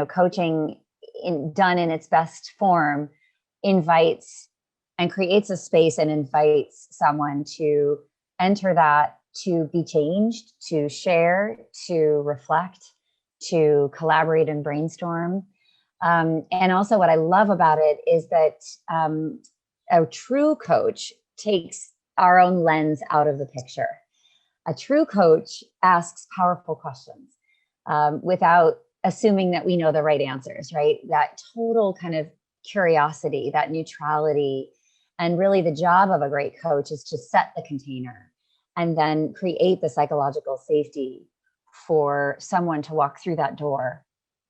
coaching done in its best form invites and creates a space and invites someone to enter that, to be changed, to share, to reflect, to collaborate and brainstorm. And also what I love about it is that a true coach takes our own lens out of the picture. A true coach asks powerful questions without assuming that we know the right answers, right? That total kind of curiosity, that neutrality. And really the job of a great coach is to set the container and then create the psychological safety for someone to walk through that door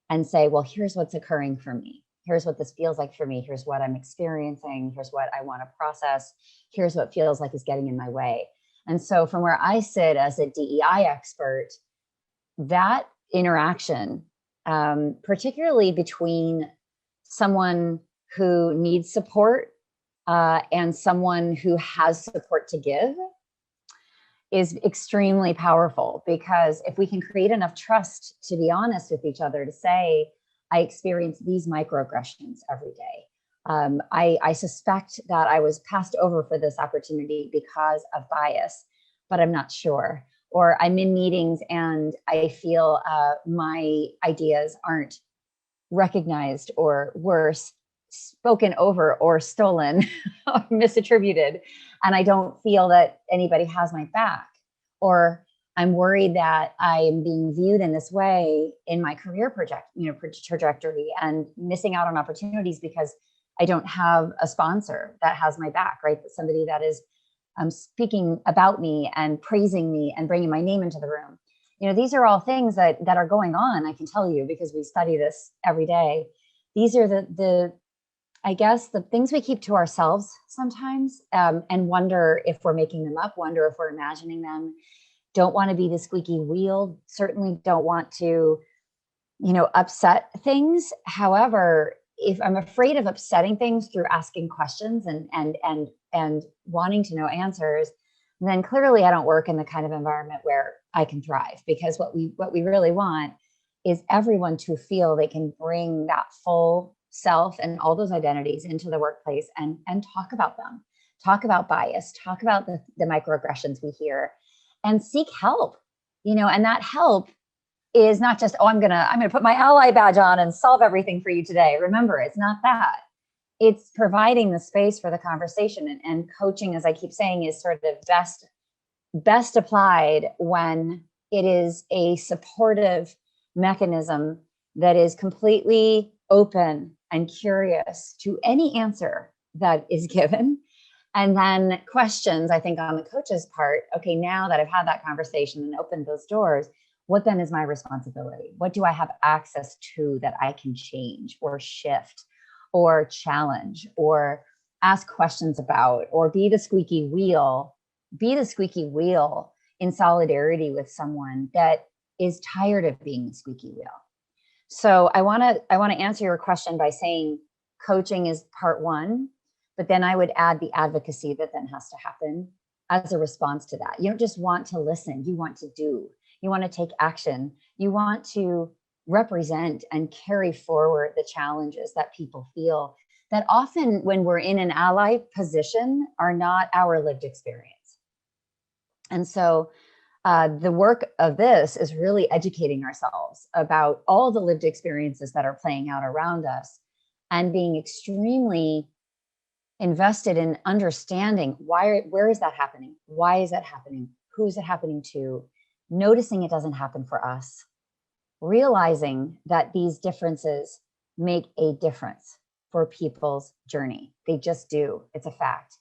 and say, well, here's what's occurring for me. Here's what this feels like for me. Here's what I'm experiencing. Here's what I want to process. Here's what feels like is getting in my way. And so from where I sit as a DEI expert, that interaction, particularly between someone who needs support and someone who has support to give, is extremely powerful, because if we can create enough trust to be honest with each other, to say, I experience these microaggressions every day. I suspect that I was passed over for this opportunity because of bias, but I'm not sure. Or I'm in meetings and I feel my ideas aren't recognized, or worse, spoken over or stolen or misattributed. And I don't feel that anybody has my back. Or I'm worried that I am being viewed in this way in my career trajectory and missing out on opportunities because I don't have a sponsor that has my back, right? Somebody that is speaking about me and praising me and bringing my name into the room. These are all things that are going on. I can tell you, because we study this every day. These are the I guess, the things we keep to ourselves sometimes, and wonder if we're making them up, wonder if we're imagining them. Don't want to be the squeaky wheel. Certainly don't want to, upset things. However, if I'm afraid of upsetting things through asking questions and wanting to know answers, then clearly I don't work in the kind of environment where I can thrive. Because what we really want is everyone to feel they can bring that full self and all those identities into the workplace and talk about them, talk about bias, talk about the microaggressions we hear, and seek help. And that help is not just, I'm gonna put my ally badge on and solve everything for you today. Remember, it's not that. It's providing the space for the conversation, and coaching, as I keep saying, is sort of best applied when it is a supportive mechanism that is completely open and curious to any answer that is given. And then questions, I think, on the coach's part, okay, now that I've had that conversation and opened those doors, what then is my responsibility? What do I have access to that I can change or shift or challenge or ask questions about, or be the squeaky wheel in solidarity with someone that is tired of being the squeaky wheel? So I want to answer your question by saying coaching is part one, but then I would add the advocacy that then has to happen as a response to that. You don't just want to listen, you want to do. You want to take action. You want to represent and carry forward the challenges that people feel that often, when we're in an ally position, are not our lived experience. And so the work of this is really educating ourselves about all the lived experiences that are playing out around us, and being extremely invested in understanding where is that happening? Why is that happening? Who is it happening to? Noticing it doesn't happen for us. Realizing that these differences make a difference for people's journey. They just do. It's a fact.